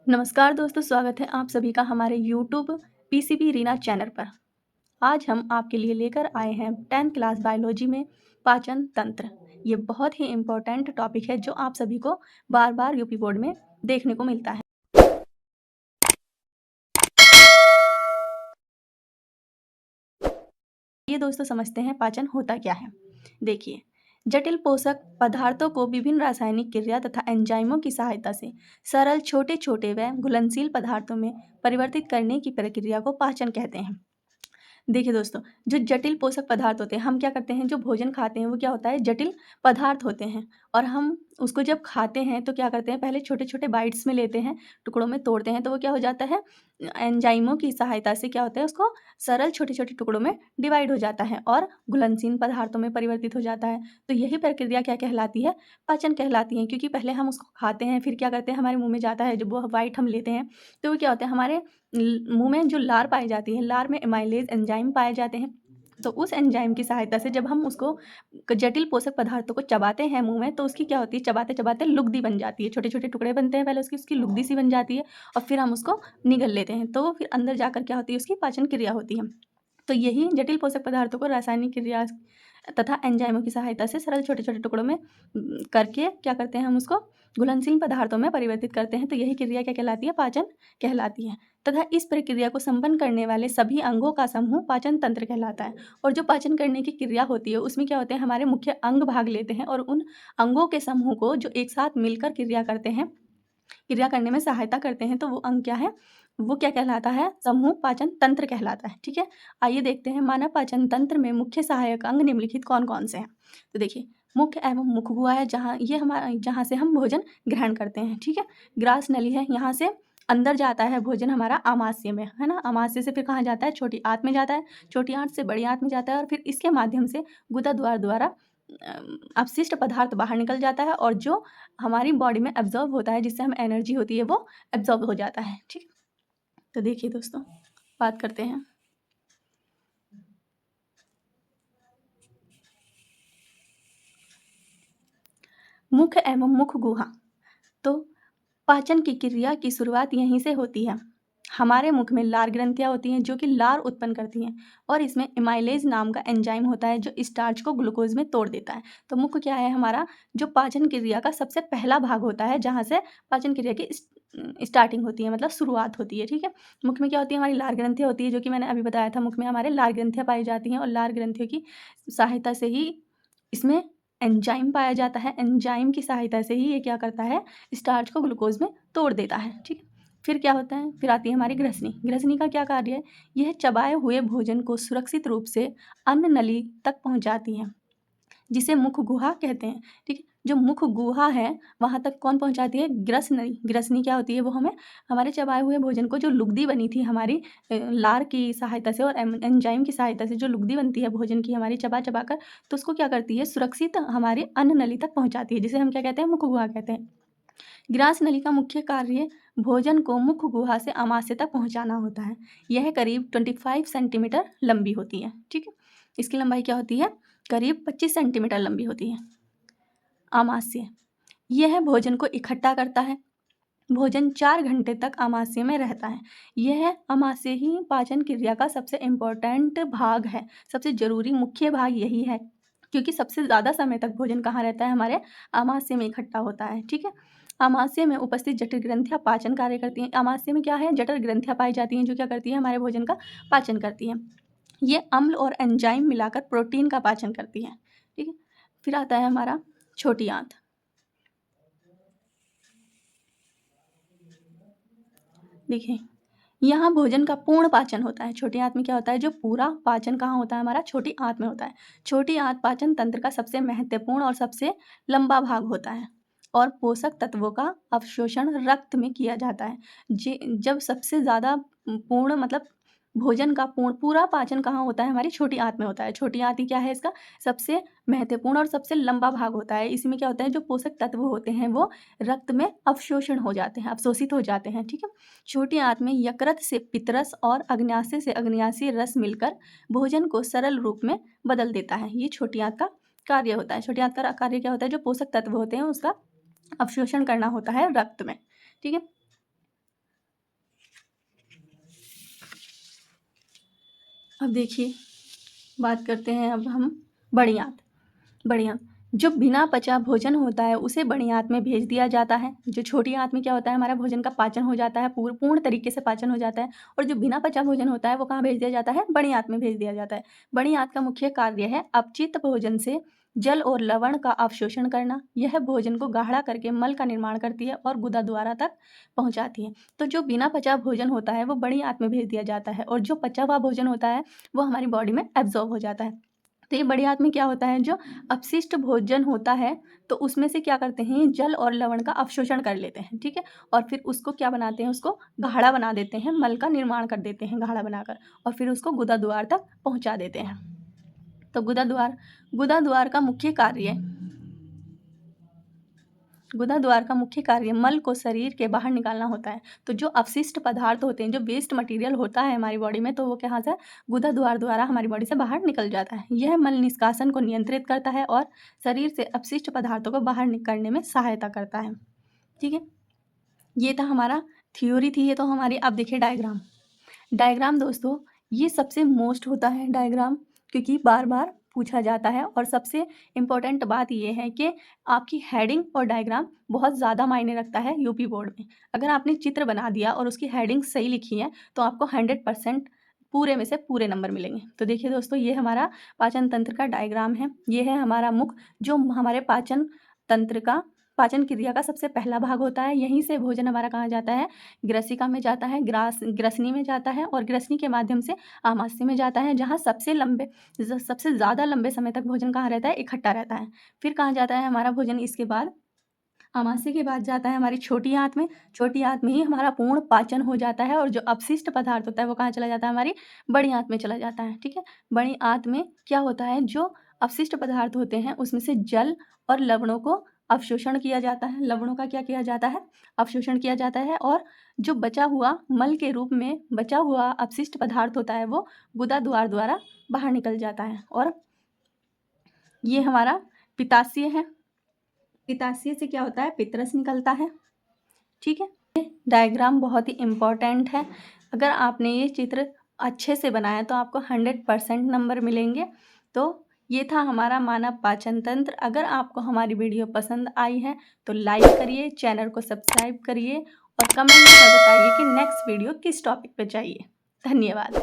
नमस्कार दोस्तों, स्वागत है आप सभी का हमारे यूट्यूब पीसीबी रीना चैनल पर। आज हम आपके लिए लेकर आए हैं 10th क्लास बायोलॉजी में पाचन तंत्र। ये बहुत ही इम्पोर्टेंट टॉपिक है जो आप सभी को बार-बार यूपी बोर्ड में देखने को मिलता है। ये दोस्तों समझते हैं पाचन होता क्या है। देखिए, जटिल पोषक पदार्थों को विभिन्न रासायनिक क्रिया तथा एंजाइमों की सहायता से सरल छोटे-छोटे व घुलनशील पदार्थों में परिवर्तित करने की प्रक्रिया को पाचन कहते हैं। देखिए दोस्तों, जो जटिल पोषक पदार्थ होते हैं, हम क्या करते हैं, जो भोजन खाते हैं वो क्या होता है, जटिल पदार्थ होते हैं और हम उसको जब खाते हैं तो क्या करते हैं, पहले छोटे-छोटे बाइट्स में लेते हैं, टुकड़ों में तोड़ते हैं, तो वो क्या हो जाता है, एंजाइमों की सहायता से क्या होता है, उसको सरल छोटे-छोटे टुकड़ों में डिवाइड हो जाता है और घुलनशील पदार्थों में परिवर्तित हो जाता है। तो यही प्रक्रिया क्या कहलाती है, पाचन कहलाती है, क्योंकि पहले हम उसको खाते हैं, फिर क्या करते हैं, हमारे मुँह में जाता है, जब वो बाइट हम लेते हैं, तो वो क्या होता है, हमारे मुँह में जो लार पाई जाती है, लार में एमाइलेज एंजाइम पाए जाते हैं। तो उस एंजाइम की सहायता से जब हम उसको जटिल पोषक पदार्थों को चबाते हैं मुँह में, तो उसकी क्या होती है, चबाते-चबाते लुगदी बन जाती है। छोटे-छोटे टुकड़े बनते हैं पहले उसकी लुगदी सी बन जाती है और फिर हम उसको निगल लेते हैं। तो फिर अंदर जाकर क्या होती है, उसकी पाचन क्रिया होती है। तो यही जटिल पोषक पदार्थों को रासायनिक क्रिया तथा एंजाइमों की सहायता से सरल छोटे-छोटे टुकड़ों में करके क्या करते हैं, हम उसको घुलनशील पदार्थों में परिवर्तित करते हैं। तो यही क्रिया क्या कहलाती है, पाचन कहलाती है तथा इस प्रक्रिया को संपन्न करने वाले सभी अंगों का समूह पाचन तंत्र कहलाता है। और जो पाचन करने की क्रिया होती है उसमें क्या होते हैं, हमारे मुख्य अंग भाग लेते हैं और उन अंगों के समूह को जो एक साथ मिलकर क्रिया करते हैं, क्रिया करने में सहायता करते हैं, तो वो अंग क्या है, वो क्या कहलाता है, समूह पाचन तंत्र कहलाता है। ठीक है, आइए देखते हैं मानव पाचन तंत्र में मुख्य सहायक अंग निम्नलिखित कौन-कौन से हैं। तो देखिए, मुख्य एवं मुखगुहा है, जहाँ से हम भोजन ग्रहण करते हैं। ठीक है, ग्रास नली है, यहाँ से अंदर जाता है भोजन हमारा आमाशय में, है ना। आमाशय से फिर कहाँ जाता है, छोटी आंत में जाता है, छोटी आंत से बड़ी आंत में जाता है और फिर इसके माध्यम से गुदा द्वार द्वारा अपशिष्ट पदार्थ बाहर निकल जाता है और जो हमारी बॉडी में एब्ज़ॉर्ब होता है, जिससे हमें एनर्जी होती है, वो एब्ज़ॉर्ब हो जाता है। ठीक है? तो देखिए दोस्तों, बात करते हैं। मुख एवं मुख गुहा। तो पाचन की क्रिया की शुरुआत यहीं से होती है। हमारे मुख में लार ग्रंथियाँ होती हैं जो कि लार उत्पन्न करती हैं और इसमें एमाइलेज नाम का एंजाइम होता है जो स्टार्च को ग्लूकोज में तोड़ देता है। तो मुख क्या है हमारा, जो पाचन क्रिया का सबसे पहला भाग होता है, जहाँ से पाचन क्रिया की स्टार्टिंग होती है, मतलब शुरुआत होती है। ठीक है, मुख में क्या होती है, हमारी लार ग्रंथियाँ होती है, जो कि मैंने अभी बताया था, मुख में हमारे लार ग्रंथियाँ पाई जाती हैं और लार ग्रंथियों की सहायता से ही इसमें एंजाइम पाया जाता है। एंजाइम की सहायता से ही ये क्या करता है, स्टार्च को ग्लूकोज में तोड़ देता है। ठीक है, फिर क्या होता है, फिर आती है हमारी ग्रसनी। ग्रसनी का क्या कार्य है, यह चबाए हुए भोजन को सुरक्षित रूप से अन्न नली तक पहुंचाती है, जिसे मुख गुहा कहते हैं। ठीक है, जो मुख गुहा है वहाँ तक कौन पहुँचाती है, ग्रसनी। ग्रसनी क्या होती है, वो हमें हमारे चबाए हुए भोजन को, जो लुगदी बनी थी हमारी लार की सहायता से और एंजाइम की सहायता से, जो लुगदी बनती है भोजन की हमारी चबा चबा कर, तो उसको क्या करती है, सुरक्षित हमारी अन्न नली तक पहुँचाती है, जिसे हम क्या कहते हैं, मुख गुहा कहते हैं। ग्रास नली का मुख्य कार्य भोजन को मुख गुहा से आमाशय तक पहुंचाना होता है। यह करीब 25 सेंटीमीटर लंबी होती है। ठीक है, इसकी लंबाई क्या होती है, करीब 25 सेंटीमीटर लंबी होती है। आमाशय, यह भोजन को इकट्ठा करता है। भोजन 4 घंटे तक आमाशय में रहता है। यह आमाशय ही पाचन क्रिया का सबसे इम्पोर्टेंट भाग है, सबसे ज़रूरी मुख्य भाग यही है, क्योंकि सबसे ज़्यादा समय तक भोजन कहाँ रहता है, हमारे आमाशय में इकट्ठा होता है। ठीक है, आमाशय में उपस्थित जठर ग्रंथियाँ पाचन कार्य करती हैं। आमाशय में क्या है, जठर ग्रंथियाँ पाई जाती हैं जो क्या करती हैं, हमारे भोजन का पाचन करती हैं। ये अम्ल और एंजाइम मिलाकर प्रोटीन का पाचन करती हैं। ठीक है, फिर आता है हमारा छोटी आंत। देखिए, यहाँ भोजन का पूर्ण पाचन होता है। छोटी आंत में क्या होता है, जो पूरा पाचन कहाँ होता है, हमारा छोटी आंत में होता है। छोटी आंत पाचन तंत्र का सबसे महत्वपूर्ण और सबसे लंबा भाग होता है और पोषक तत्वों का अवशोषण रक्त में किया जाता है। जब सबसे ज़्यादा पूर्ण, मतलब भोजन का पूरा पाचन कहाँ होता है, हमारी छोटी आंत में होता है। छोटी आंत ही क्या है, इसका सबसे महत्वपूर्ण और सबसे लंबा भाग होता है। इसमें क्या होता है, जो पोषक तत्व होते हैं वो रक्त में अवशोषण हो जाते हैं, अवशोषित हो जाते हैं। ठीक है, छोटी आंत में यकृत से पित्तरस और अग्न्याशय से अग्न्याशयी रस मिलकर भोजन को सरल रूप में बदल देता है। ये छोटी आंत का कार्य होता है। छोटी आंत का कार्य क्या होता है, जो पोषक तत्व होते हैं उसका अवशोषण करना होता है रक्त में। ठीक है, अब देखिए, बात करते हैं अब हम बड़ी आंत। बड़ी आंत, जो बिना पचा भोजन होता है उसे बड़ी आंत में भेज दिया जाता है। जो छोटी आंत में क्या होता है, हमारा भोजन का पाचन हो जाता है, पूर्ण तरीके से पाचन हो जाता है। और जो बिना पचा भोजन होता है वो कहाँ भेज दिया जाता है, बड़ी आंत में भेज दिया जाता है। बड़ी आंत का मुख्य कार्य है अपचित भोजन से जल और लवण का अवशोषण करना। यह भोजन को गाढ़ा करके मल का निर्माण करती है और गुदा द्वारा तक पहुंचाती है। तो जो बिना पचा भोजन होता है वो बड़ी आंत में भेज दिया जाता है, और जो पचा हुआ भोजन होता है वो हमारी बॉडी में एब्जॉर्ब हो जाता है। तो ये बड़ी आंत में क्या होता है, जो अपशिष्ट भोजन होता है तो उसमें से क्या करते हैं, जल और लवण का अवशोषण कर लेते हैं, ठीक है। और फिर उसको क्या बनाते हैं, उसको गाढ़ा बना देते हैं, मल का निर्माण कर देते हैं गाढ़ा बनाकर, और फिर उसको गुदा द्वार तक पहुंचा देते हैं। तो गुदा द्वार का मुख्य कार्य, गुदा द्वार का मुख्य कार्य मल को शरीर के बाहर निकालना होता है। तो जो अपशिष्ट पदार्थ होते हैं, जो वेस्ट मटेरियल होता है हमारी बॉडी में, तो वो कहाँ से, गुदा द्वार द्वारा हमारी बॉडी से बाहर निकल जाता है। यह मल निष्कासन को नियंत्रित करता है और शरीर से अपशिष्ट पदार्थों को बाहर निकलने में सहायता करता है, ठीक है। ये था हमारा थ्योरी थी, ये तो हमारी। अब देखिए डायग्राम दोस्तों, ये सबसे मोस्ट होता है डायग्राम, क्योंकि बार बार पूछा जाता है। और सबसे इम्पोर्टेंट बात ये है कि आपकी हेडिंग और डायग्राम बहुत ज़्यादा मायने रखता है यूपी बोर्ड में। अगर आपने चित्र बना दिया और उसकी हेडिंग सही लिखी है तो आपको 100% पूरे में से पूरे नंबर मिलेंगे। तो देखिए दोस्तों, ये हमारा पाचन तंत्र का डायग्राम है। ये है हमारा मुख, जो हमारे पाचन तंत्र का, पाचन क्रिया का सबसे पहला भाग होता है। यहीं से भोजन हमारा कहाँ जाता है, ग्रसिका में जाता है, ग्रसनी में जाता है, और ग्रसनी के माध्यम से आमाशय में जाता है, जहाँ सबसे ज़्यादा लंबे समय तक भोजन कहाँ रहता है, इकट्ठा रहता है। फिर कहाँ जाता है हमारा भोजन, इसके बाद आमाशय के बाद जाता है हमारी छोटी आंत में। छोटी आंत में ही हमारा पूर्ण पाचन हो जाता है, और जो अपशिष्ट पदार्थ होता है वो कहाँ चला जाता है, हमारी बड़ी आंत में चला जाता है, ठीक है। बड़ी आंत में क्या होता है, जो अपशिष्ट पदार्थ होते हैं उसमें से जल और लवणों को अवशोषण किया जाता है। लवणों का क्या किया जाता है, अवशोषण किया जाता है। और जो बचा हुआ मल के रूप में बचा हुआ अपशिष्ट पदार्थ होता है वो गुदा द्वार द्वारा बाहर निकल जाता है। और ये हमारा पित्ताशय है। पित्ताशय से क्या होता है, पित्तरस निकलता है, ठीक है। डायग्राम बहुत ही इम्पॉर्टेंट है। अगर आपने ये चित्र अच्छे से बनाया तो आपको 100% नंबर मिलेंगे। तो ये था हमारा मानव पाचन तंत्र। अगर आपको हमारी वीडियो पसंद आई है तो लाइक करिए, चैनल को सब्सक्राइब करिए, और कमेंट में बताइए कि नेक्स्ट वीडियो किस टॉपिक पे चाहिए। धन्यवाद।